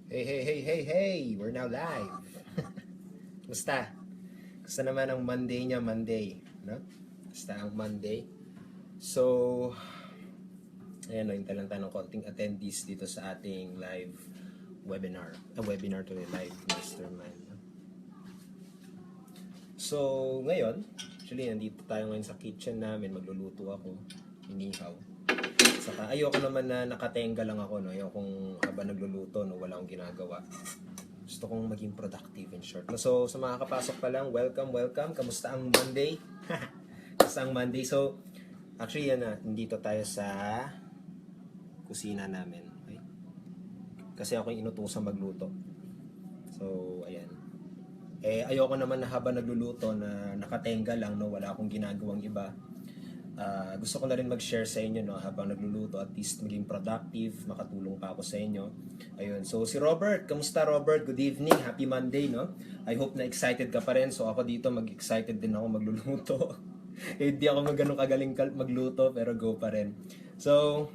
Hey, hey, hey, hey, hey! We're now live. Kumusta? Kumusta naman ang Monday niya, Monday? No? Kumusta ang Monday? So, ayan o, hintay lang tayo ng konting attendees dito sa ating live webinar. Webinar to live mastermind. No? So, ngayon, actually, nandito tayo ngayon sa kitchen namin. Magluluto ako. Inihaw. Saka ayoko naman na nakatenga lang ako, no? Ayokong habang nagluluto, no, wala akong ginagawa. Gusto kong maging productive in short. So, sa mga kapasok pa lang, welcome, welcome. Kamusta ang Monday? Kamusta ang Monday? So, actually, yan na. Nandito tayo sa kusina namin. Okay? Kasi ako yung inutusan magluto. So, ayan. Ayoko naman na habang nagluluto na nakatenga lang, no? Wala akong ginagawang iba. Gusto ko na rin mag-share sa inyo, no, habang nagluluto, at least maging productive, makatulong pa ako sa inyo. Ayun. So si Robert, kamusta Robert? Good evening, happy Monday, no? I hope na excited ka pa rin. So ako dito mag-excited din ako magluluto. Hindi ako ganun kagaling magluto, pero go pa rin. So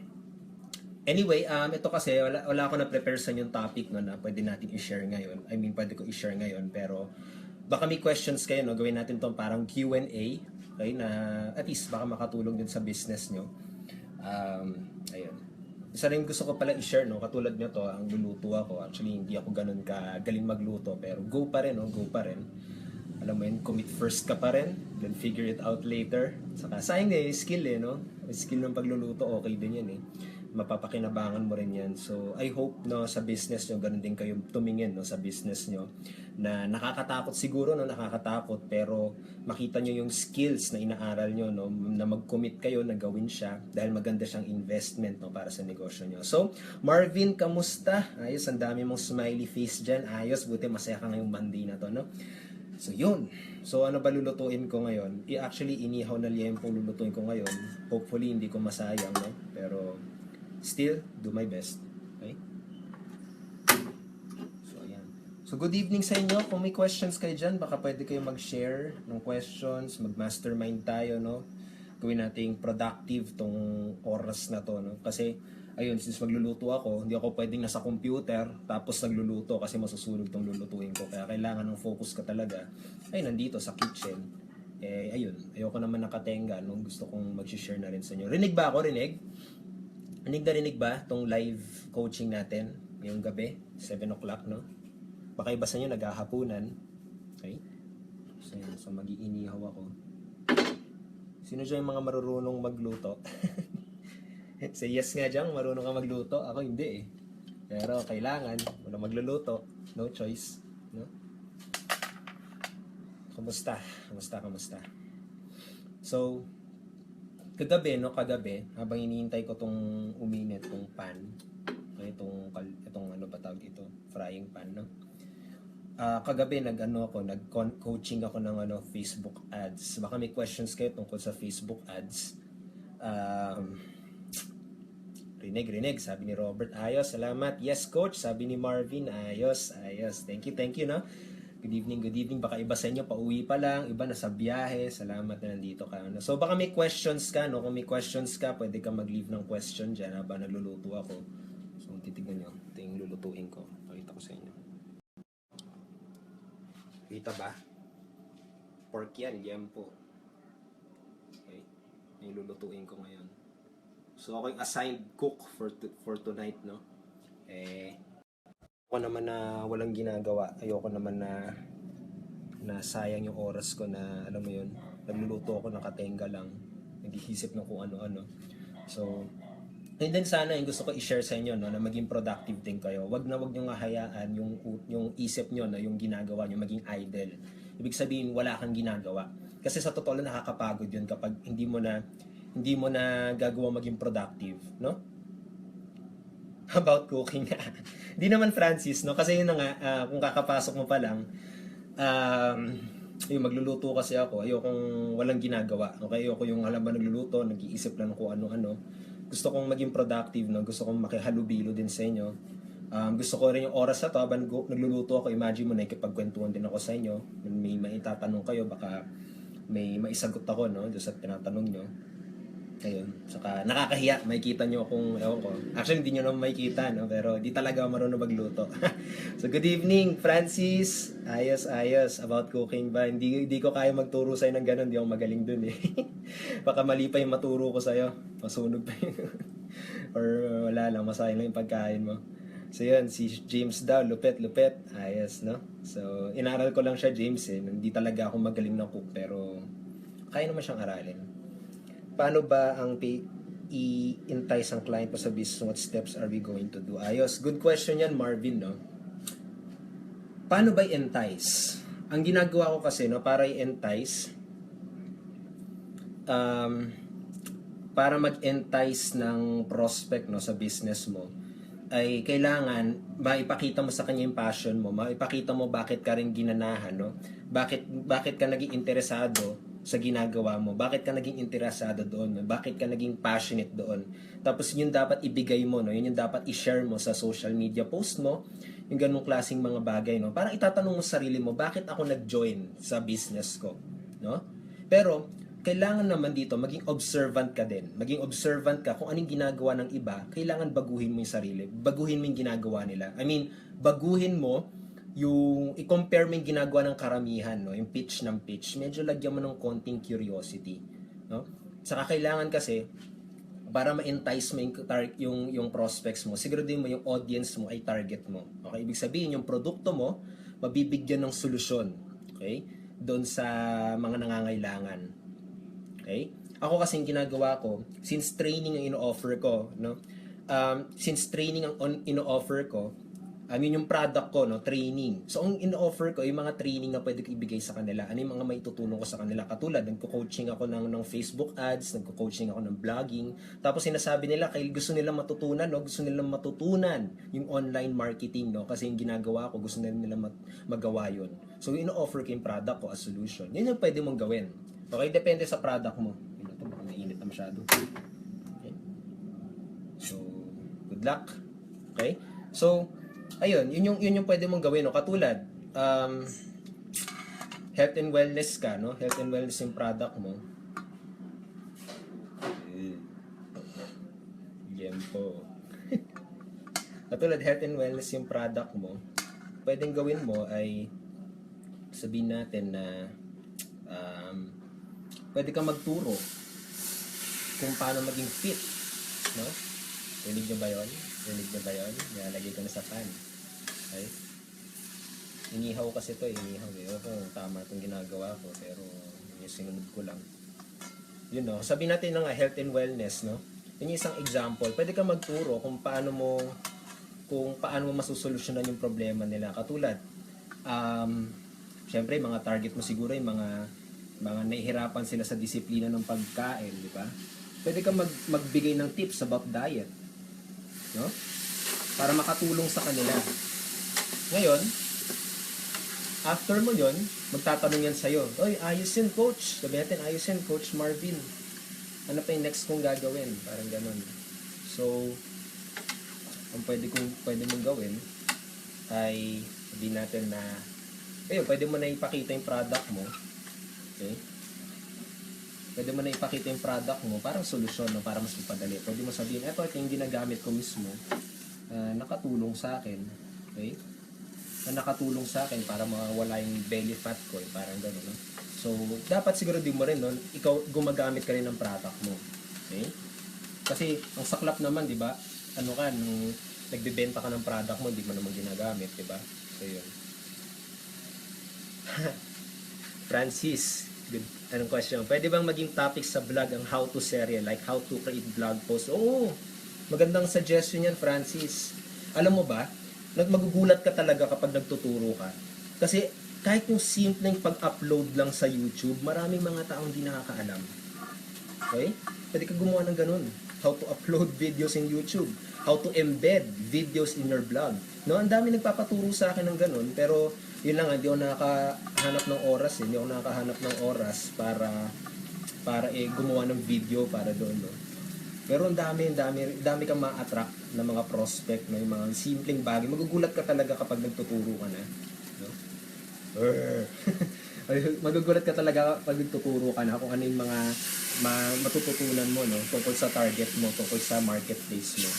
anyway, ito kasi wala ako na prepare sa yung topic, no, na pwede natin i-share ngayon. I mean, pwede ko i-share ngayon, pero baka may questions kayo, no? Gawin natin tong parang Q&A. Okay, na at least baka makatulong din sa business nyo. Ayun. Isa rin gusto ko pala i-share, no? Katulad nyo to, ang luluto ako. Actually, hindi ako ganun kagaling magluto. Pero go pa rin, no? Go pa rin. Alam mo yun, commit first ka pa rin. Then figure it out later. Saka, sayang skill no? Skill ng pagluluto, okay din yan mapapakinabangan mo rin yan. So, I hope, no, sa business nyo, ganun din kayo tumingin, no, sa business nyo, na nakakatakot siguro, no, nakakatakot, pero makita nyo yung skills na inaaral nyo, no, na mag-commit kayo na gawin siya, dahil maganda siyang investment, no, para sa negosyo nyo. So, Marvin, kamusta? Ayos, ang dami mong smiley face dyan. Ayos, buti masaya ka ngayong Monday na to, no? So, yun. So, ano ba lulutuin ko ngayon? Actually, inihaw na liempo lulutuin ko ngayon. Hopefully, hindi ko masayang, no? Pero, still, do my best. Okay? So, ayan. So, good evening sa inyo. Kung may questions kayo dyan, baka pwede kayo mag-share ng questions, mag-mastermind tayo, no? Gawin nating productive tong oras na to, no? Kasi, ayun, since magluluto ako, hindi ako pwedeng nasa computer, tapos nagluluto kasi masusunog tong lulutuin ko. Kaya kailangan ng focus ka talaga. Ay, nandito sa kitchen. Ayun, ayoko naman nakatenga, no? Gusto kong mag-share na rin sa inyo. Rinig ba ako? Rinig? Rinig ba itong live coaching natin ngayong gabi, 7 o'clock, no? Baka iba sa inyo naghahapunan. Okay? So mag-iinihaw ako. Sino dyan yung mga marunong magluto? Say yes nga dyan, marunong ka magluto. Ako hindi Pero kailangan, wala magluluto. No choice. No? Kamusta? So, kagabi, habang iniintay ko tong uminit, tong pan, itong ano ba tawag ito, frying pan, no? Kagabi nag-coaching ako ng Facebook ads. Baka may questions kayo tungkol sa Facebook ads. Rinig, sabi ni Robert, ayos, salamat. Yes, coach, sabi ni Marvin, ayos. Thank you, no? Good evening. Baka iba sa inyo, pauwi pa lang, iba nasa biyahe. Salamat na nandito ka. So, baka may questions ka, no? Kung may questions ka, pwede ka mag-leave ng question dyan habang nagluluto ako. So, titignan nyo. Ito yung lulutuin ko. Pakita ko sa inyo. Kita ba? Pork yan, liempo. Okay. Yung lulutuin ko ngayon. So, ako yung assigned cook for tonight, no? Ako naman na walang ginagawa. Ayoko naman na sayang yung oras ko na, alam mo yun, nagluluto ako, nakatenga lang, nag-iisip ng kung ano-ano. So, and then sana yung gusto ko i-share sa inyo, no, na maging productive din kayo. Wag nyo nga hayaan yung isip nyo na yung ginagawa nyo maging idle. Ibig sabihin, wala kang ginagawa. Kasi sa totoo lang nakakapagod yun kapag hindi mo na gagawa maging productive, no? About cooking. Di naman Francis, no? Kasi yun na nga, kung kakapasok mo pa lang, yung magluluto kasi ako, ayokong walang ginagawa. Okay? Ayoko yung alam ba nagluluto, nag-iisip lang kung ano-ano. Gusto kong maging productive, no? Gusto kong makihalubilo din sa inyo. Gusto ko rin yung oras na to, habang nagluluto ako, imagine mo, nakikipagkwentuhan din ako sa inyo. May maitatanong kayo, baka may maisagot ako, no? Doon sa tinatanong nyo. Ayun. Saka nakakahiya, makikita nyo kung, ewan ko. Actually, hindi nyo naman makikita, no? Pero di talaga ako marunong magluto. So, good evening, Francis. Ayos, ayos. About cooking ba? Hindi ko kaya magturo sa'yo ng ganun. Hindi ako magaling dun, eh. Baka mali pa yung maturo ko sa'yo. Masunog pa yun. Or wala lang, masayang lang yung pagkain mo. So, yun. Si James daw, lupet, lupet. Ayos, no? So, inaral ko lang siya, James, eh. Hindi talaga ako magaling na cook, pero kaya naman siyang aralin. Paano ba ang i-entice ang client mo sa business? What steps are we going to do? Ayos. Good question yan, Marvin, no? Paano ba i-entice? Ang ginagawa ko kasi, no, para i-entice, para mag-entice ng prospect, no, sa business mo, ay kailangan maipakita mo sa kanya yung passion mo, maipakita mo bakit ka rin ginanahan, no? Bakit ka naging interesado sa ginagawa mo, bakit ka naging interesado doon, no? Bakit ka naging passionate doon. Tapos yun dapat ibigay mo, no? Yun yung dapat i-share mo sa social media post mo, yung ganung klaseng mga bagay, no? Parang itatanong mo sa sarili mo, bakit ako nag-join sa business ko, no? Pero kailangan naman dito maging observant ka din. Maging observant ka kung anong ginagawa ng iba, kailangan baguhin mo yung sarili. Baguhin mo yung ginagawa nila. I mean, baguhin mo yung i-compare mo yung ginagawa ng karamihan, no? Yung pitch ng pitch. Medyo lagyan mo ng konting curiosity, no? Saka kailangan kasi para ma-entice mo yung prospects mo, siguraduhin mo yung audience mo ay target mo. Okay? Ibig sabihin, yung produkto mo, mabibigyan ng solusyon. Okay? Doon sa mga nangangailangan. Okay? Ako kasing ginagawa ko, since training ang ino-offer ko, no? Since training ang ino-offer ko, yung product ko, no, training. So, ang ino-offer ko, yung mga training na pwede ko ibigay sa kanila, ano yung mga maitutulong ko sa kanila. Katulad, nagko-coaching ako ng Facebook ads, nagko-coaching ako ng blogging. Tapos, sinasabi nila, gusto nila matutunan, no, gusto nila matutunan yung online marketing, no, kasi yung ginagawa ko, gusto nila magawa yun. So, ino-offer ko yung product ko as solution. Yun yung pwede mong gawin. Okay, depende sa product mo. Yun ito, baka mainit na masyado. Okay. So, good luck. Okay? So, ayun, yun yung pwede mong gawin, no? Katulad, health and wellness ka, no? Health and wellness yung product mo. Yan po. Katulad, health and wellness yung product mo, pwedeng gawin mo ay sabihin natin na pwede kang magturo kung paano maging fit, no? Rinig nyo ba yun? Rinig nyo ba yun? Nalagay ko na sa pan. Okay? Inihaw kasi to, inihaw eh. O kung tama itong ginagawa ko, pero yung sinunod ko lang. Yun, no? Sabihin natin na nga, health and wellness, no? Yun yung isang example. Pwede kang magturo kung paano mo masusolusyonan yung problema nila. Katulad, syempre, mga target mo siguro yung mga nahihirapan sila sa disiplina ng pagkain, di ba? Pwede kang magbigay ng tips about diet, no? Para makatulong sa kanila. Ngayon, after mo yon, magtatanong yan sa'yo, oy, ayos yun, coach. Sabi natin, ayos yun, Coach Marvin. Ano pa yung next kong gagawin? Parang ganun. So, ang pwede mong gawin ay sabihin natin na pwede mo na ipakita yung product mo. Okay? Pwede mo na ipakita yung product mo, parang solusyon, no? Para mas mapadali. Pwede mo sabihin, ito yung ginagamit ko mismo, nakatulong sa akin. Okay? Nakatulong sa akin para mawala yung belly fat ko, parang gano'n, no? So, dapat siguro din mo rin, no? Ikaw gumagamit ka rin ng product mo. Okay? Kasi, ang saklap naman, di ba? Nung nagbebenta ka ng product mo, hindi mo naman ginagamit, di ba? So, yun. Francis, good. Anong question? Pwede bang maging topic sa vlog ang how to serye, like how to create blog post? Oo, magandang suggestion yan, Francis. Alam mo ba, magugulat ka talaga kapag nagtuturo ka. Kasi kahit yung simpleng pag-upload lang sa YouTube, maraming mga taong di nakakaalam. Okay? Pwede ka gumawa ng ganun. How to upload videos in YouTube. How to embed videos in your blog. No, ang dami nagpapaturo sa akin ng ganun, pero yun lang, hindi ako nakakahanap ng oras. Hindi ako nakakahanap ng oras para gumawa ng video para doon. No? Pero ang dami kang ma-attract na mga prospect, no? Yung mga simpleng bagay. Magugulat ka talaga kapag nagtuturo ka na. No? Ay, magugulat ka talaga pag tuturo ka na kung ano yung mga matututunan mo, no? Tungkol sa target mo, tungkol sa marketplace mo.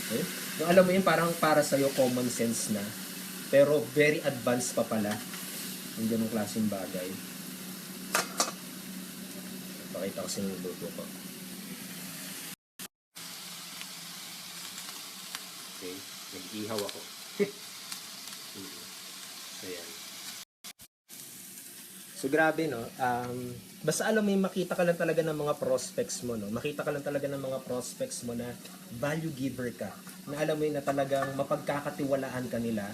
Okay? Yung alam mo yun, parang para sa'yo common sense na. Pero very advanced pa pala yung ganung klaseng bagay. Pakita ko sa inyo yung luto ko. Okay, nag-ihaw ako. So, yan. So, grabe, no? Basta alam mo yung makita ka lang talaga ng mga prospects mo, no? Makita ka lang talaga ng mga prospects mo na value giver ka. Na alam mo yun na talagang mapagkakatiwalaan ka nila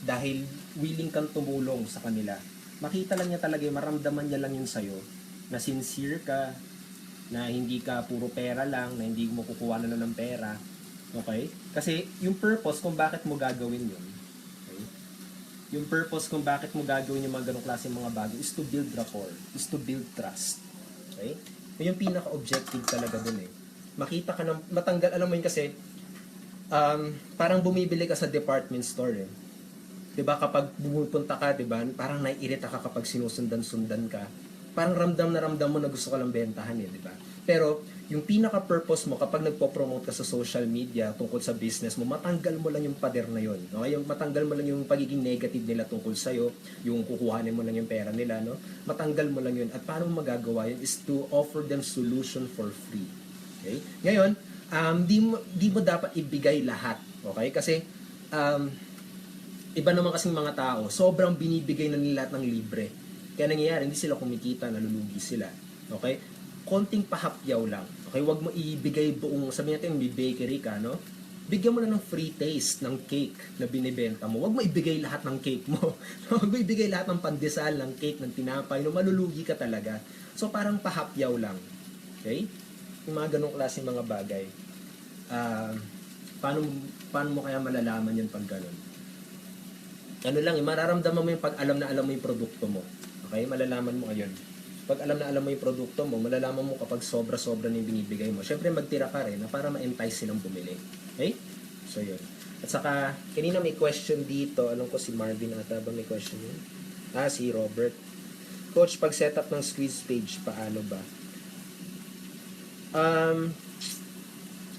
dahil willing kang tumulong sa kanila. Makita lang niya talaga, maramdaman niya lang yun sa'yo na sincere ka, na hindi ka puro pera lang, na hindi mo kukuha na lang ng pera. Okay? Kasi yung purpose kung bakit mo gagawin yun, okay? Yung purpose kung bakit mo gagawin yung mga ganong klase mga bagay is to build rapport, is to build trust. Okay? Yung pinaka-objective talaga dun eh. Makita ka ng, matanggal, alam mo yun kasi, parang bumibili ka sa department store eh. 'Di ba kapag pumupunta ka, 'di ba? Parang naiirita ka kapag sinusundan-sundan ka. Parang ramdam mo na gusto ka lang bentahan eh, 'di ba? Pero yung pinaka-purpose mo kapag nagpo-promote ka sa social media tungkol sa business mo, matanggal mo lang yung pader na yon, no? Yung matanggal mo lang yung pagiging negative nila tungkol sa iyo, yung kukuhanin mo lang yung pera nila, no? Matanggal mo lang yun. At paano mo magagawa yun is to offer them solution for free. Okay? Ngayon, di mo dapat ibigay lahat, okay? Kasi iba naman kasing mga tao, sobrang binibigay na nila lahat ng libre. Kaya nangyayari, hindi sila kumikita, nalulugi sila. Okay? Konting pahapyaw lang. Okay? Huwag mo ibigay buong, sabi natin, may bakery ka, no? Bigyan mo na ng free taste ng cake na binibenta mo. Huwag mo ibigay lahat ng cake mo. Huwag mo ibigay lahat ng pandesal, ng cake, ng tinapay, no? Malulugi ka talaga. So, parang pahapyaw lang. Okay? Yung mga ganong klase mga bagay. Paano mo kaya malalaman yan pag ganon? Ano lang, mararamdaman mo yung pag alam na alam mo yung produkto mo. Okay? Malalaman mo ayun. Pag alam na alam mo yung produkto mo, malalaman mo kapag sobra-sobra na yung binibigay mo. Siyempre, magtira ka rin na para ma-entice silang bumili. Okay? So, yun. At saka, kanina may question dito. Alam ko si Marvin ata ba may question yun? Si Robert. Coach, pag setup ng squeeze page, paano ba?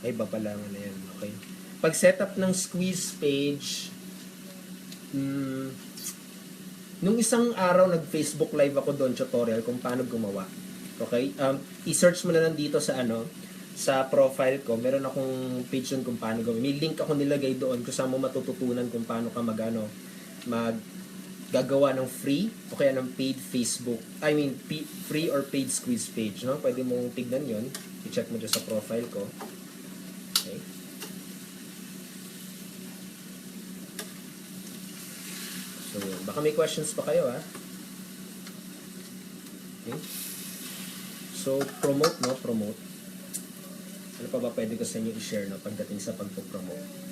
Ay, ba pala nga na yan. Okay. Pag setup ng squeeze page, nung isang araw nag-Facebook live ako doon, tutorial kung paano gumawa. Okay? I-search mo na lang dito sa sa profile ko. Meron akong page doon kung paano gawin. May link ako nilagay doon kung saan mo matututunan kung paano ka gagawa ng free o kaya ng paid Facebook. Free or paid squeeze page, no? Pwede mong tignan 'yon. I-check mo dyan sa profile ko. Okay? So, baka may questions pa kayo, ha? Okay. So, promote, no? Promote. Ano pa ba pwede ko sa inyo i-share, no? Pagdating sa pagpo-promote.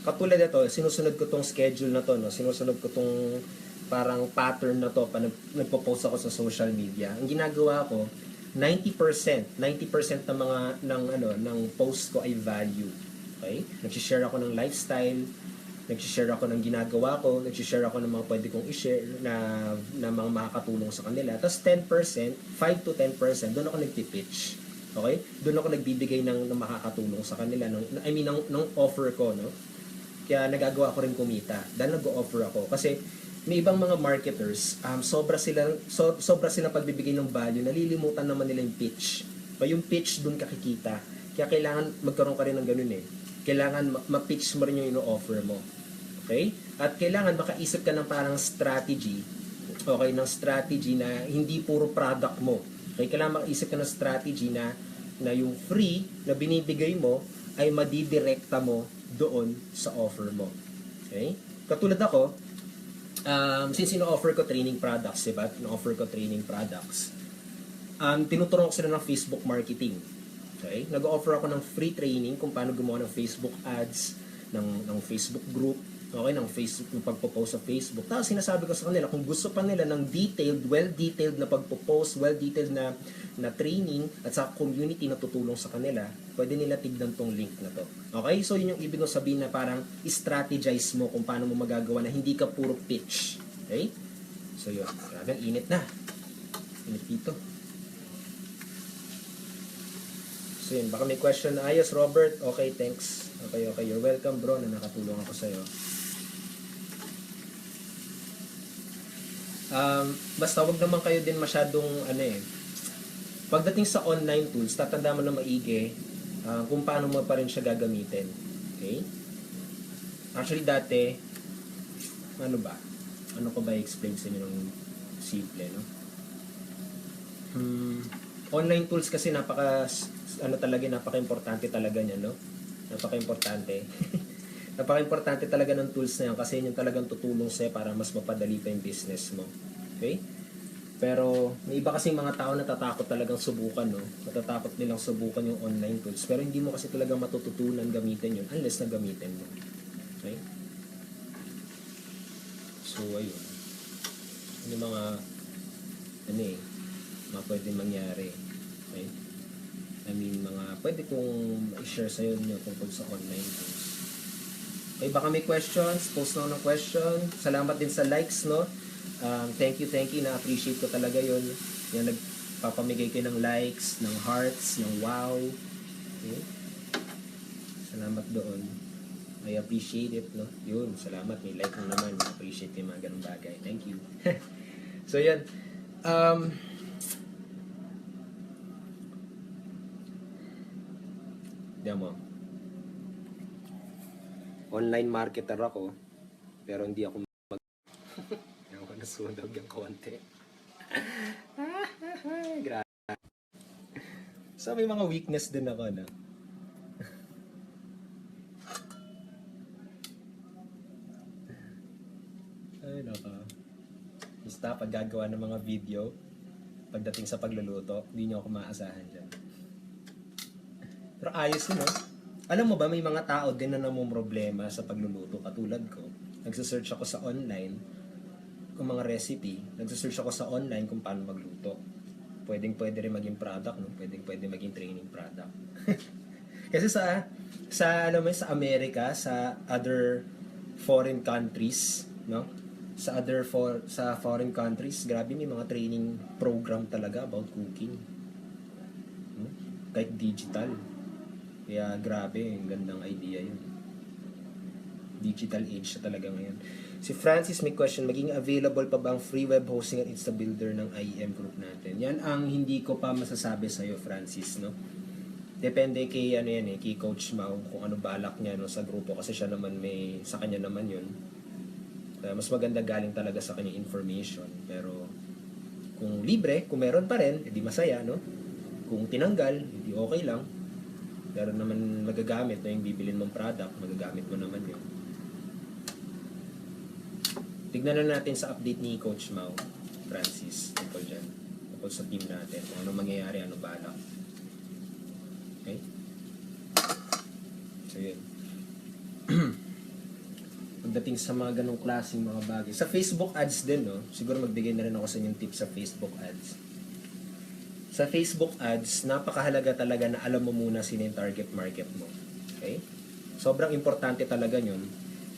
Katulad ito, sinusunod ko tong schedule na to, no? Sinusunod ko tong parang pattern na to pa nagpo-post ako sa social media. Ang ginagawa ko, 90% ng post ko ay value. Okay? Nag-share ako ng lifestyle, nag-share ako ng ginagawa ko, nag-share ako ng mga pwede kong i-share na mga makakatulong sa kanila. Tapos 10%, 5 to 10%, doon ako nagpipitch. Okay? Doon ako nagbibigay ng makakatulong sa kanila, ng offer ko, no? Kaya nagagawa ko rin kumita dahil nag-o-offer ako. Kasi may ibang mga marketers, sobra silang pagbibigay ng value, nalilimutan naman nila yung pitch. Yung pitch doon kakikita. Kaya kailangan magkaroon ka rin ng ganun eh. Kailangan ma-pitch mo rin yung ino-offer mo. Okay? At kailangan makaisip ka ng parang strategy. Okay? Ng strategy na hindi puro product mo. Okay? Kailangan makaisip ka ng strategy na yung free na binibigay mo ay madidirekta mo doon sa offer mo. Okay? Katulad ako, since ino-offer ko training products, diba? Ino-offer ko training products. Tinuturuan ko sila ng Facebook marketing. Okay? Nag-offer ako ng free training kung paano gumawa ng Facebook ads, ng Facebook group, Okay, ng Facebook, ng pagpo-post sa Facebook. Tapos sinasabi ko sa kanila, kung gusto pa nila ng detailed, well-detailed na pagpo-post, well-detailed na training, at sa community na tutulong sa kanila, pwede nila tignan tong link na to. Okay? So, yun yung ibig kong sabihin na parang strategize mo kung paano mo magagawa na hindi ka puro pitch. Okay? So, yun. Grabe, init na. Init dito. So, yun. Baka may question na, ayos, Robert. Okay, thanks. Okay. You're welcome, bro, na nakatulong ako sa'yo. Basta wag naman kayo din masyadong pagdating sa online tools, tatanda mo na maigi kung paano mo pa rin siya gagamitin. Okay? Actually dati, ano ko ba i-explain sa inyo ng simple, no? Online tools kasi napaka-importante talaga niya, no? Napaka-importante. Napaka-importante talaga ng tools na yan kasi yun yung talagang tutulong sa'yo para mas mapadali pa yung business mo. Okay? Pero may iba kasing mga tao natatakot talagang subukan, no? Natatakot nilang subukan yung online tools. Pero hindi mo kasi talagang matututunan gamitin yun unless na gamitin mo. Okay? So, ayun. Ano yung mga mga pwede mangyari. Okay? I mean, mga pwede kong i-share sa'yo nyo tungkol sa online tools. Okay, baka may questions, post na ng question. Salamat din sa likes, no? Thank you. Na-appreciate ko talaga yun. Yan, nagpapamigay kayo ng likes, ng hearts, ng wow. Okay? Salamat doon. I appreciate it, no? Yun, salamat. May like mo naman. I-appreciate yung mga ganung bagay. Thank you. So, yan. Diyan mo. Online marketer ako, pero hindi ako Ewan ko, nasunog yung konti. Grabe. So, may mga weakness din ako, no? Ay, naka. Basta, pag gagawa ng mga video, pagdating sa pagluluto, hindi nyo ako maasahan dyan. Pero ayos yun, no? Alam mo ba, may mga tao din na namumroblema sa pagluluto katulad ko. Nagsasearch ako sa online kung mga recipe. Nagsasearch ako sa online kung paano magluto. Pwede rin maging product, no? Pwede maging training product. Kasi sa Amerika, sa other foreign countries, no? Sa foreign countries, grabe may mga training program talaga about cooking. Kahit digital. Kaya grabe, ang gandang idea yun. Digital age siya talaga ngayon. Si Francis may question, maging available pa ba ang free web hosting at Insta Builder ng IEM group natin? Yan ang hindi ko pa masasabi sa'yo, Francis, no? Depende kay kay Coach Mau kung ano balak niya no sa grupo kasi siya naman sa kanya naman yun. Kaya mas maganda galing talaga sa kanya information. Pero kung libre, kung meron pa rin, edi masaya, no? Kung tinanggal, edi okay lang. Pero naman magagamit na yung bibilin mong product, magagamit mo naman yun. Tignan na natin sa update ni Coach Mau, Francis, tungkol dyan. Tungkol sa team natin, kung ano mangyayari, ano balak. Okay? So yun. Pagdating sa mga ganong klaseng mga bagay. Sa Facebook ads din, no? Siguro magbigay na rin ako sa inyong tips sa Facebook ads. Sa Facebook ads, napakahalaga talaga na alam mo muna sino yung target market mo. Okay? Sobrang importante talaga yun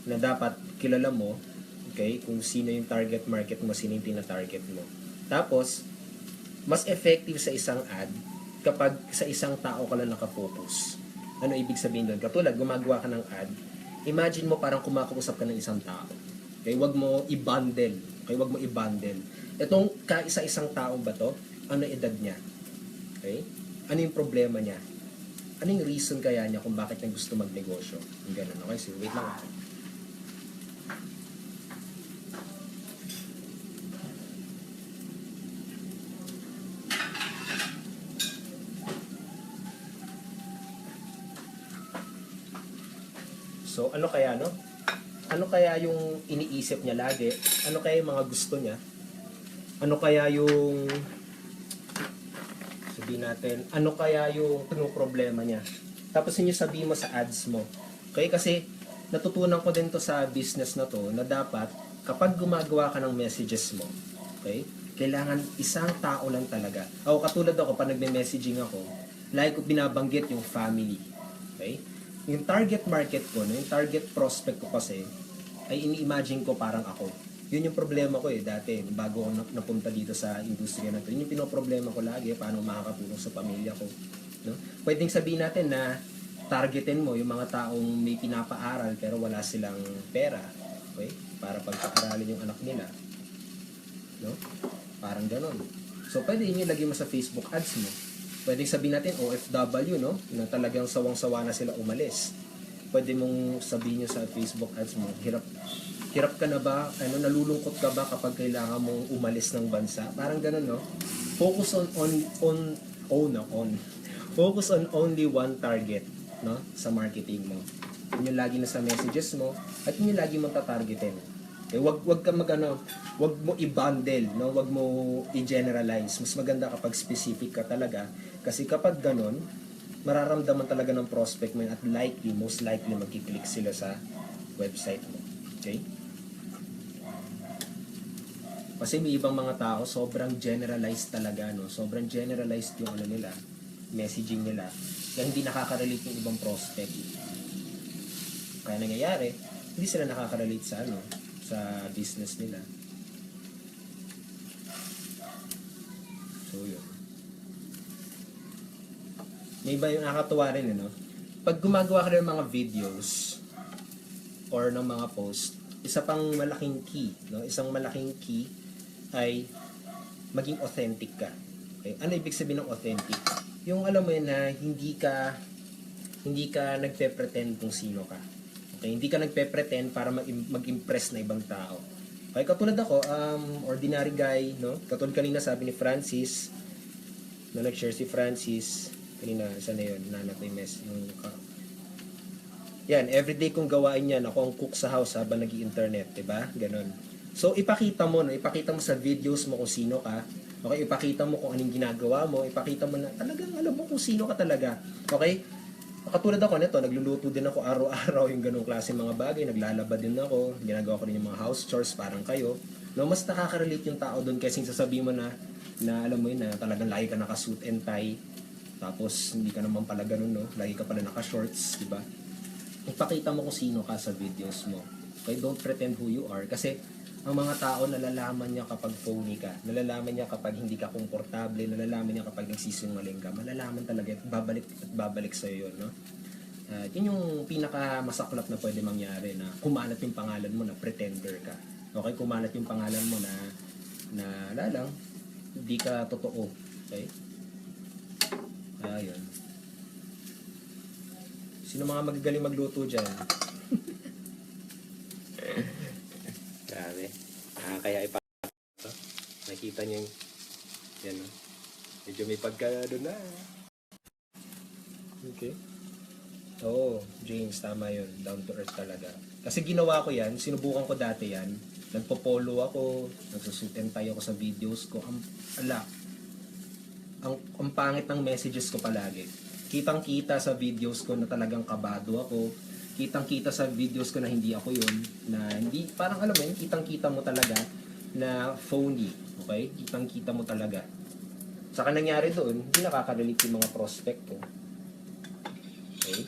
na dapat kilala mo, okay, kung sino yung target market mo, sino yung tina-target mo. Tapos, mas effective sa isang ad kapag sa isang tao ka lang nakafocus. Ano ibig sabihin doon? Katulad, gumagawa ka ng ad, imagine mo parang kumakausap ka ng isang tao. Okay? Huwag mo i-bundle. Okay? Huwag mo i-bundle. Itong kaisa-isang tao ba to? Ano edad niya? Okay? Ano yung problema niya? Ano yung reason kaya niya kung bakit niya gusto magnegosyo? Yung ganun. Okay? So, wait lang. So, ano kaya, no? Ano kaya yung iniisip niya lagi? Ano kaya yung mga gusto niya? Ano kaya yung sabihin natin, ano kaya yung problema niya? Tapos yun yung sabihin mo sa ads mo. Okay? Kasi natutunan ko din to sa business na to na dapat kapag gumagawa ka ng messages mo, okay, kailangan isang tao lang talaga. O katulad ako, pag nagme-messaging ako, like ko binabanggit yung family. Okay? Yung target market ko, no, yung target prospect ko kasi, ay ini-imagine ko parang ako. Yun yung problema ko dati, bago ako napunta dito sa industriya na to. Yun yung pinoproblema ko lagi, paano makakatulong sa pamilya ko. No? Pwedeng sabihin natin na targetin mo yung mga taong may pinapaaral pero wala silang pera. Okay? Para pagpaaralin yung anak nila. No? Parang ganon. So, pwede yun yung lagay mo sa Facebook ads mo. Pwede sabihin natin OFW, no? Na talagang sawang-sawa na sila umalis. Pwede mong sabihin nyo sa Facebook ads mo, hirap ka na ba? Nalulungkot ka ba kapag kailangan mong umalis ng bansa? Parang ganon, no? Focus Focus on only one target, no? Sa marketing mo. Yun yung lagi na sa messages mo at yun yung lagi mong tatargetin. Wag ka wag mo i-bundle, no? Wag mo i-generalize. Mas maganda kapag specific ka talaga kasi kapag ganon, mararamdaman talaga ng prospect mo at most likely magki-click sila sa website mo. Okay? Kasi may ibang mga tao sobrang generalized talaga, no? Sobrang generalized yung nila, messaging nila. Kaya hindi nakaka-relate yung ibang prospect. Kaya nangyayari, hindi sila nakaka-relate sa sa business nila. So, yun. May iba yung nakakatuwa rin, no? Pag gumagawa ka ng mga videos or ng mga post, isa pang malaking key, no? Isang malaking key ay maging authentic ka. Okay? Ano ibig sabihin ng authentic? Yung alam mo yun na hindi ka nagpe-pretend kung sino ka. Okay? Hindi ka nagpe-pretend para mag-impress na ibang tao. Okay, katulad ako, ordinary guy, no? Katulad kanina sabi ni Francis, na nag-share si Francis, kanina, saan na yun? Nanap na yung mess. Yan, everyday kong gawain yan. Ako ang cook sa house habang nag-i-internet, diba? Ganon. So, ipakita mo sa videos mo kung sino ka. Okay, ipakita mo kung anong ginagawa mo. Ipakita mo na talagang alam mo kung sino ka talaga. Okay? Katulad ako nito, nagluluto din ako araw-araw yung ganung klase mga bagay. Naglalaba din ako. Ginagawa ko rin yung mga house chores parang kayo. No, mas nakaka-relate yung tao doon kasi sasabihin mo na alam mo yun na talagang lagi ka naka-suit and tie. Tapos, hindi ka naman pala ganun, no? Lagi ka pala naka-shorts, di ba? Ipakita mo kung sino ka sa videos mo. Okay? Don't pretend who you are. Kasi, ang mga tao, nalalaman niya kapag phony ka. Nalalaman niya kapag hindi ka komportable. Nalalaman niya kapag nagsisinungaling ka. Malalaman talaga at babalik sa'yo yun, no? Yun yung pinakamasaklap na pwede mangyari na kumalat yung pangalan mo na pretender ka. Okay? Kumalat yung pangalan mo na lalang, hindi ka totoo. Okay? Ayun. Sino mga magagaling magluto dyan? Grabe. Kaya nakita niyo yung yan, no? Medyo may pagka doon na. Okay. Oo, James, tama yun. Down to earth talaga. Kasi ginawa ko yan, sinubukan ko dati yan. Nagpo-follow ako, nagsusuit and tie ako sa videos ko. Ang pangit ng messages ko palagi. Kitang-kita sa videos ko na talagang kabado ako. Kitang-kita sa videos ko na hindi ako yun. Na hindi, parang alam mo yun, kitang-kita mo talaga na phony. Okay? Kitang-kita mo talaga. Saka nangyari doon, hindi nakaka-relate yung mga prospect ko. Okay?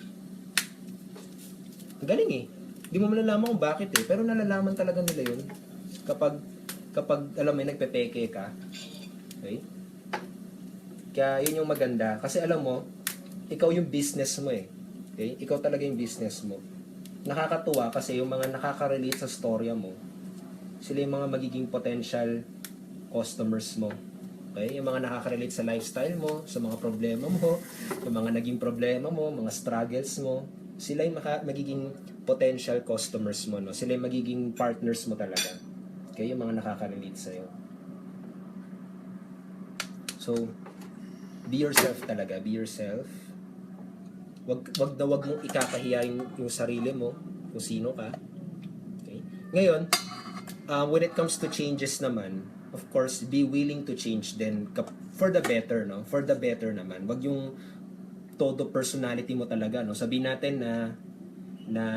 Ang galing eh. Hindi mo malalaman kung bakit eh. Pero nalalaman talaga nila yun. Kapag alam mo yun, nagpepeke ka. Okay? Kaya yun yung maganda. Kasi alam mo, ikaw yung business mo eh. Okay? Ikaw talaga yung business mo. Nakakatuwa kasi yung mga nakaka-relate sa storya mo, sila yung mga magiging potential customers mo. Okay? Yung mga nakaka-relate sa lifestyle mo, sa mga problema mo, yung mga naging problema mo, mga struggles mo, sila yung magiging potential customers mo. No? Sila yung magiging partners mo talaga. Okay? Yung mga nakaka-relate sa'yo. So, be yourself talaga. Be yourself. Wag mong ikakahiya yung sarili mo kung sino ka. Okay? Ngayon, when it comes to changes naman, of course, be willing to change then for the better, no? For the better naman. Wag yung todo personality mo talaga, no? Sabihin natin na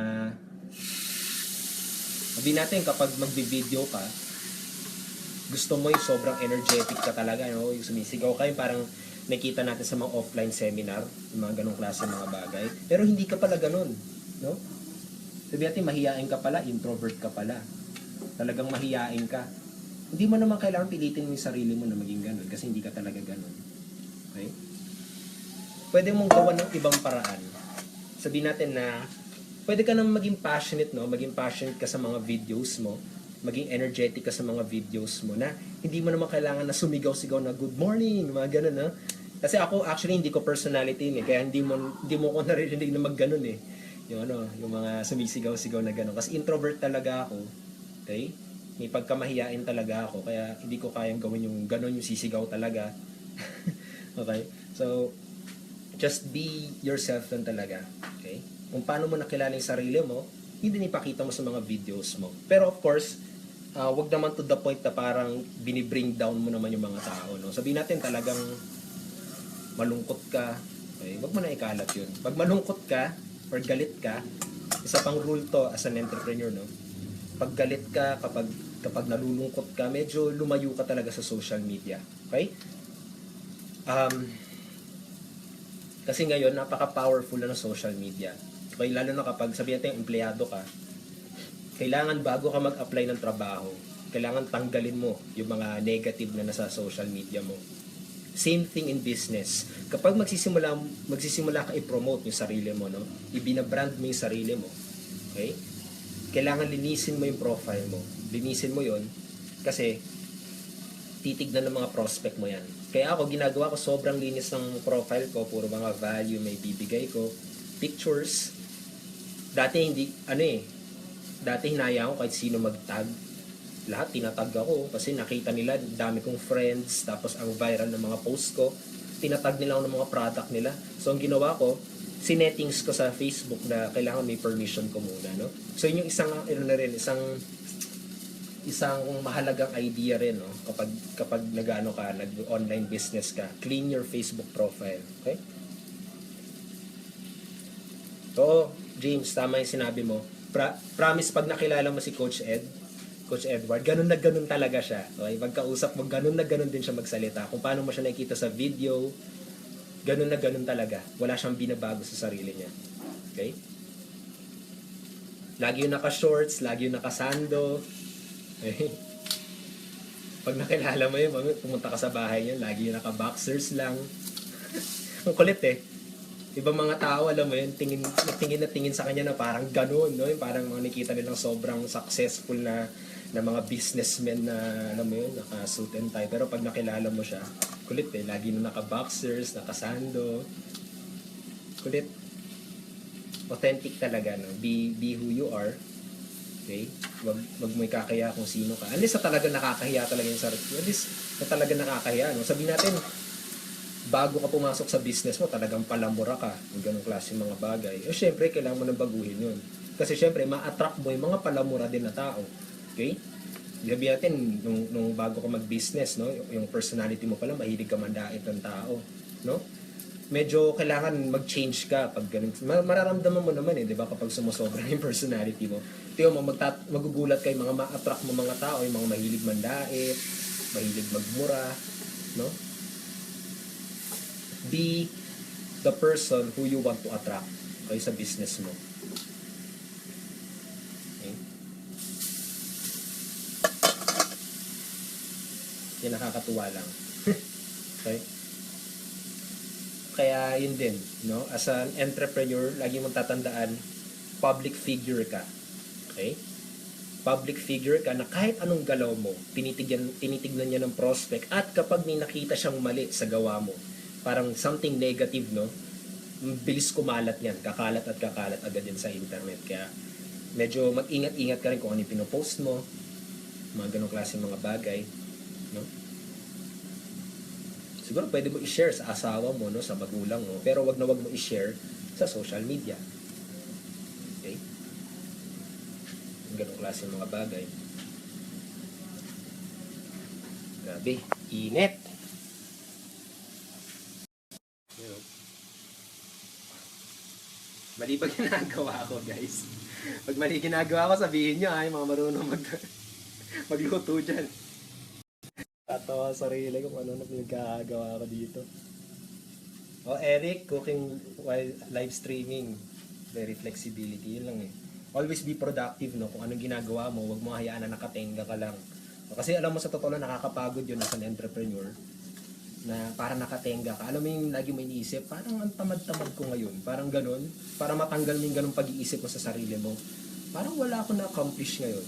Sabi natin kapag magbi-video ka, gusto mo yung sobrang energetic ka talaga, no? Yung sumisigaw ka, yung parang nakita natin sa mga offline seminar, yung mga ganong klase ng mga bagay. Pero hindi ka pala ganon, no? Sabi natin, mahiyain ka pala, introvert ka pala. Talagang mahiyain ka. Hindi mo naman kailangan pilitin mo yung sarili mo na maging ganon kasi hindi ka talaga ganon. Okay? Pwede mong gawa ng ibang paraan. Sabi natin na pwede ka nang maging passionate, no? Maging passionate ka sa mga videos mo, maging energetic ka sa mga videos mo na hindi mo naman kailangan na sumigaw-sigaw na good morning, mga ganun, no? Kasi ako actually hindi ko personality eh, kaya hindi mo ko naririnig na magganon eh. Yung mga sumisigaw-sigaw na gano'n. Kasi introvert talaga ako. Okay? May pagkamahiyain talaga ako. Kaya hindi ko kayang gawin yung gano'n, yung sisigaw talaga. Okay? So, just be yourself lang talaga. Okay? Kung paano mo nakilala yung sarili mo, hindi din ipakita mo sa mga videos mo. Pero of course, wag naman to the point na parang binibring down mo naman yung mga tao. No? Sabihin natin talagang malungkot ka. Okay? Wag mo na ikalat yun. Pag malungkot ka, or galit ka, isa pang rule to as an entrepreneur, no? Pag galit ka, kapag nalulungkot ka, medyo lumayo ka talaga sa social media. Okay? Kasi ngayon, napaka-powerful na ng social media. Okay, lalo na kapag sabihin natin empleyado ka, kailangan bago ka mag-apply ng trabaho, kailangan tanggalin mo yung mga negative na nasa social media mo. Same thing in business. Kapag magsisimula ka i-promote yung sarili mo, no? Ibina-brand mo yung sarili mo. Okay? Kailangan linisin mo yung profile mo. Linisin mo yon kasi titignan ng mga prospect mo yan. Kaya ako, ginagawa ko sobrang linis ng profile ko. Puro mga value may bibigay ko. Pictures. Dati hinayaan ko kahit sino mag-tag. Lahat tinatag ako kasi nakita nila dami kong friends, tapos ang viral ng mga post ko, tinatag nila ako ng mga product nila. So ang ginawa ko, sinettings ko sa Facebook na kailangan may permission ko muna, no? So yun yung isang mahalagang idea rin, no? Kapag nag-online business ka, clean your Facebook profile, okay? So, James, tama yung sinabi mo. Promise pag nakilala mo si Coach Edward, ganun na ganun talaga siya. Okay? Pagkausap mo, ganun na ganun din siya magsalita. Kung paano mo siya nakikita sa video, ganun na ganun talaga. Wala siyang binabago sa sarili niya. Okay? Lagi yung naka-shorts, lagi yung naka-sando. Okay? Pag nakilala mo yun, pumunta ka sa bahay niya, lagi yung naka-boxers lang. Ang kulit eh. Ibang mga tao, alam mo yun, tingin sa kanya na parang ganun, no? Yung parang mga nakita nilang sobrang successful na mga businessmen na, alam mo yun, naka-suit and tie. Pero pag nakilala mo siya, kulit eh. Lagi na naka-boxers, naka-sando. Kulit. Authentic talaga, no? Be who you are. Okay? Wag mo ikakaya kung sino ka. Unless na talaga nakakahiya talaga yung sarili. Unless na talaga nakakahiya, no? Sabihin natin, bago ka pumasok sa business mo, talagang palamura ka. Yung ganong klase mga bagay. Eh, syempre, kailangan mo nang baguhin yun. Kasi syempre, ma-attract mo yung mga palamura din na tao. Okay? Sabi natin, nung bago ka mag-business, no? Yung personality mo pala, mahilig ka mandait ng tao. No? Medyo kailangan mag-change ka pag ganun. Mararamdaman mo naman eh, di ba? Kapag sumusobra yung personality mo. Tiyo mo, magugulat kay mga ma-attract mo mga tao, yung mga mahilig mandait, mahilig magmura. No? Be the person who you want to attract okay, sa business mo. Okay? Yan nakakatuwa lang. Okay? Kaya yun din, no? As an entrepreneur, lagi mong tatandaan, public figure ka. Okay? Public figure ka na kahit anong galaw mo, tinitignan niya ng prospect at kapag may nakita siyang mali sa gawa mo, parang something negative, no? Bilis kumalat yan. Kakalat agad yan sa internet. Kaya medyo mag-ingat-ingat ka rin kung ano yung pinopost mo, mga ganong klase mga bagay, no? Siguro pwede mo i-share sa asawa mo, no, sa magulang mo, pero wag mo i-share sa social media. Okay? Yung ganong klase mga bagay. Grabe, init. Mali pa ginagawa ko, guys. Pag mali ginagawa ko, sabihin nyo, ay, mga marunong magluto dyan. Tatawa sa sarili ko kung ano na pinagkakagawa ko dito. Oh, Eric, cooking while live streaming. Very flexibility. Yun lang eh. Always be productive, no? Kung anong ginagawa mo, wag mo hayaan na nakatenga ka lang. Kasi alam mo sa totoo lang, nakakapagod yun as an entrepreneur na para nakatenga ka. Alam mo yung lagi mo iniisip, parang ang tamad-tamad ko ngayon. Parang ganun. Para matanggal mo yung ganung pag-iisip mo sa sarili mo. Parang wala ako na-accomplish ngayon.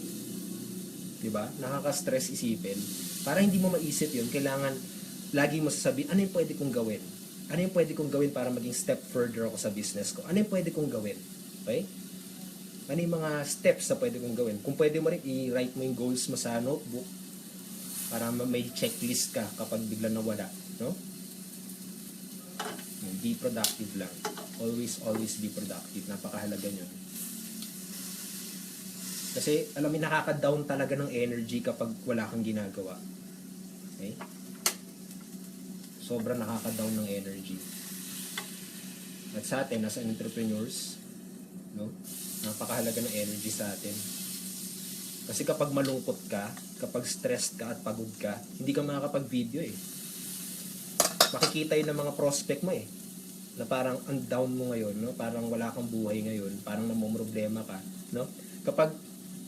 Diba? Nakaka-stress isipin. Para hindi mo maisip yun, kailangan lagi mo sasabihin, ano yung pwede kong gawin? Ano yung pwede kong gawin para maging step further ako sa business ko? Ano yung pwede kong gawin? Okay? Ano yung mga steps na pwede kong gawin? Kung pwede mo rin, i-write mo yung goals mo sa notebook para may checklist ka kapag biglang nawala. No? Be productive lang. Always be productive. Napakahalaga nyo. Kasi, alam mo, nakaka-down talaga ng energy kapag wala kang ginagawa. Okay? Sobrang nakaka-down ng energy. At sa atin, as entrepreneurs, no? Napakahalaga ng energy sa atin. Kasi kapag malungkot ka, kapag stressed ka at pagod ka, hindi ka makakapag-video eh. Makikita yun ng mga prospect mo eh. Na parang ang down mo ngayon, no? Parang wala kang buhay ngayon, parang namomroblema ka, no?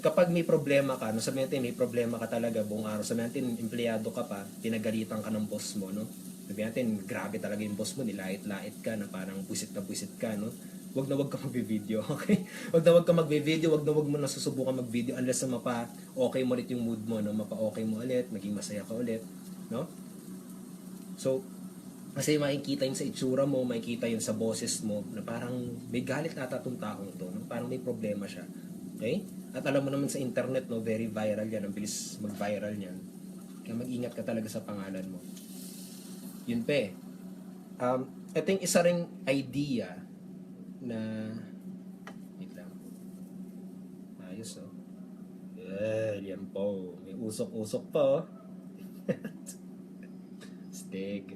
Kapag may problema ka, no, sabihin natin may problema ka talaga buong araw, sabihin natin empleyado ka pa, pinagalitan ka ng boss mo, no? Sabihin natin grabe talaga yung boss mo, nilait-lait ka na parang busit na busit ka, no? Wag na wag ka magbe-video, okay? Wag na wag ka magbe-video, wag na wag mo nasusubukan mag-video unless na mapa-okay mo ulit yung mood mo, no? Mapa-okay mo ulit, maging masaya ka ulit, no? So, kasi makikita yun sa itsura mo, makikita yun sa boses mo, na parang may galit ata itong taong to, no? Parang may problema siya. Okay? At alam mo naman sa internet, no, very viral yan, ang bilis mag-viral yan. Kaya mag-ingat ka talaga sa pangalan mo. Yun pa eh. I think isa ring idea na wait lang. Ayos oh. Yan po. May usok-usok pa oh. Stig.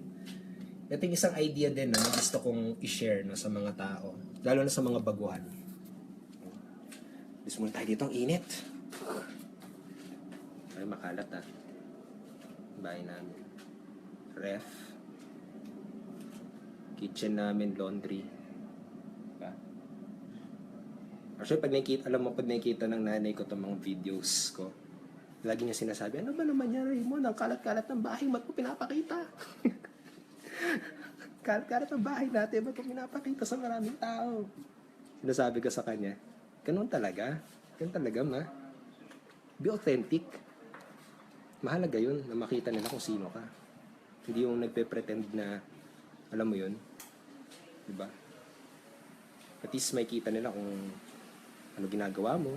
Ito yung isang idea din na gusto kong i-share no, sa mga tao. Lalo na sa mga baguhan. Gusto muna tayo dito ang init. Ay, makalat ah. Bahay namin. Ref. Kitchen namin, laundry. Diba? Actually, pag nakikita ng nanay ko itong mga videos ko, lagi niya sinasabi, ano ba naman yan, Raymond? Ang kalat-kalat ng bahay, ba't mo pinapakita? Kalat-kalat ng bahay natin, ba't mo pinapakita sa maraming tao? Sinasabi ko sa kanya, ganun talaga. Ganun talaga, ma. Be authentic. Mahalaga yun na makita nila kung sino ka. Hindi yung nagpe-pretend na, alam mo yun, diba? At least may kita nila kung ano ginagawa mo,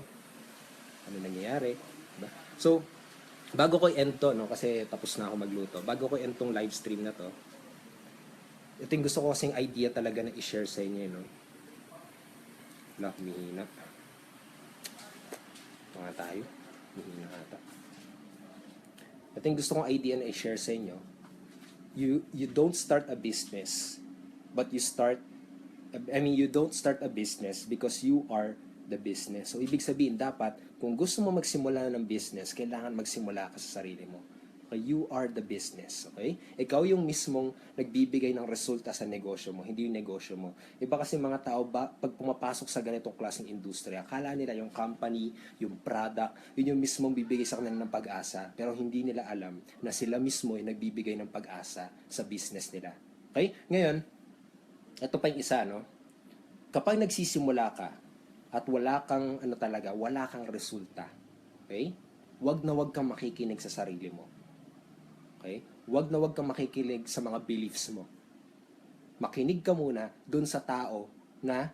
ano nangyayari, diba? So, bago ko i-end to, no, kasi tapos na ako magluto, bago ko i-end tong live stream na to, ito yung gusto ko kasing idea talaga na i-share sa inyo, no? Wala, humihina. Ito nga tayo. Humihina ata. Ito yung gusto kong idea na i-share sa inyo. You don't start a business, but you don't start a business because you are the business. So, ibig sabihin, dapat, kung gusto mo magsimula ng business, kailangan magsimula ka sa sarili mo. Okay? You are the business. Okay? Ikaw yung mismong nagbibigay ng resulta sa negosyo mo, hindi yung negosyo mo. Iba kasi mga tao, pag pumapasok sa ganitong klaseng industriya, akala nila yung company, yung product, yun yung mismong bibigay sa kanila ng pag-asa. Pero hindi nila alam na sila mismo yung nagbibigay ng pag-asa sa business nila. Okay? Ngayon, ito pa yung isa, no? Kapag nagsisimula ka, at wala kang resulta, okay? Wag na wag kang makikinig sa sarili mo. Okay? Wag na wag kang makikinig sa mga beliefs mo. Makinig ka muna dun sa tao na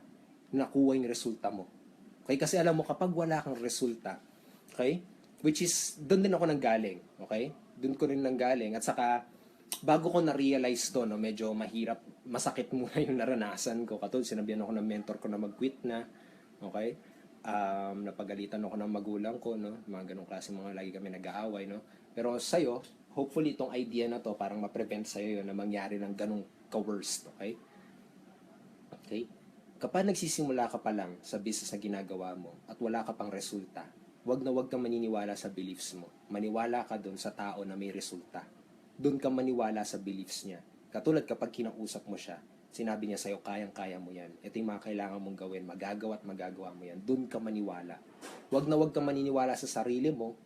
nakuha yung resulta mo. Okay? Kasi alam mo, kapag wala kang resulta, okay? Which is, dun din ako nanggaling. Okay? Dun ko rin nanggaling. At saka, bago ko na-realize to, no, medyo mahirap, masakit muna yung naranasan ko. Katulad, sinabihan ako ng mentor ko na mag-quit na. Okay? Napagalitan ako ng magulang ko, no? Mga ganong klase, mga lagi kami nag-aaway, no? Pero sa'yo, hopefully itong idea na to parang ma-prevent sa'yo yun na mangyari ng ganong ka-worst, okay? Okay? Kapag nagsisimula ka pa lang sa business na ginagawa mo at wala ka pang resulta, wag na wag kang maniniwala sa beliefs mo. Maniwala ka doon sa tao na may resulta. Doon ka maniwala sa beliefs niya. Katulad kapag kinausap mo siya, sinabi niya sa'yo, kayang-kaya mo yan. Ito yung mga kailangan mong gawin, magagawa at magagawa mo yan. Doon ka maniwala. Wag na wag kang maniniwala sa sarili mo,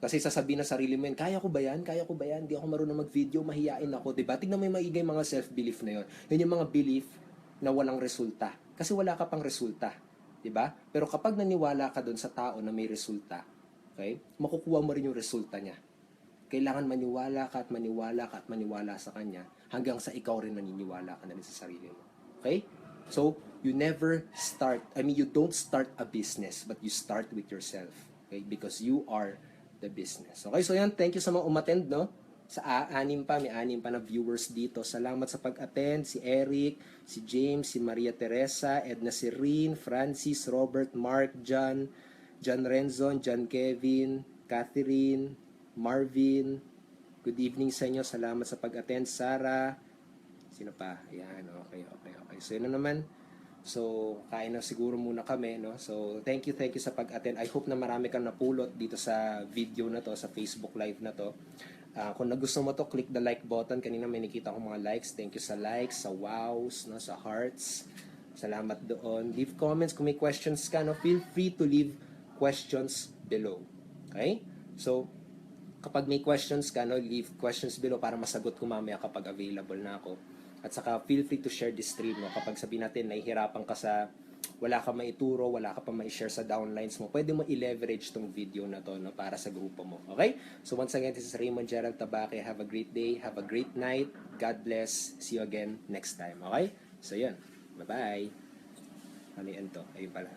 kasi sasabihin ng sarili mo yun, kaya ko ba yan? Kaya ko ba yan? Hindi ako marunong mag-video, mahiyain ako. Diba? Tignan mo yung maigay mga self-belief na yun. Yun yung mga belief na walang resulta. Kasi wala ka pang resulta. Diba? Pero kapag naniwala ka doon sa tao na may resulta, okay, makukuha mo rin yung resulta niya. Kailangan maniwala ka at maniwala ka at maniwala sa kanya hanggang sa ikaw rin naniniwala ka na rin sa sarili mo. Okay? So, you never start, you don't start a business, but you start with yourself. Okay? Because you are the business. Okay, so yan, thank you sa mga umattend, no? May anim pa na viewers dito. Salamat sa pag-attend. Si Eric, si James, si Maria Teresa, Edna Serene, Francis, Robert, Mark, John Renzon, John Kevin, Catherine, Marvin. Good evening sa inyo. Salamat sa pag-attend. Sarah. Sino pa? Ayan, okay. So, yun na naman. So, kain na siguro muna kami, no? So, thank you sa pag-attend. I hope na marami kang napulot dito sa video na to, sa Facebook Live na to. Kung nagustuhan mo to, click the like button. Kanina may nakita ko mga likes. Thank you sa likes, sa wows, no? Sa hearts. Salamat doon. Leave comments kung may questions ka, no? Feel free to leave questions below. Okay? So, kapag may questions ka, no? Leave questions below para masagot ko mamaya kapag available na ako. At saka feel free to share this stream, no? Kapag sabihin natin nahihirapan ka sa wala ka maituro, wala ka pa ma-share sa downlines mo, pwede mo i-leverage tong video na to, no, para sa grupo mo. Okay? So once again, this is Raymond Gerald Tabaque. Have a great day. Have a great night. God bless. See you again next time. Okay? So yun. Bye-bye. Ano yan to? Ayun pala.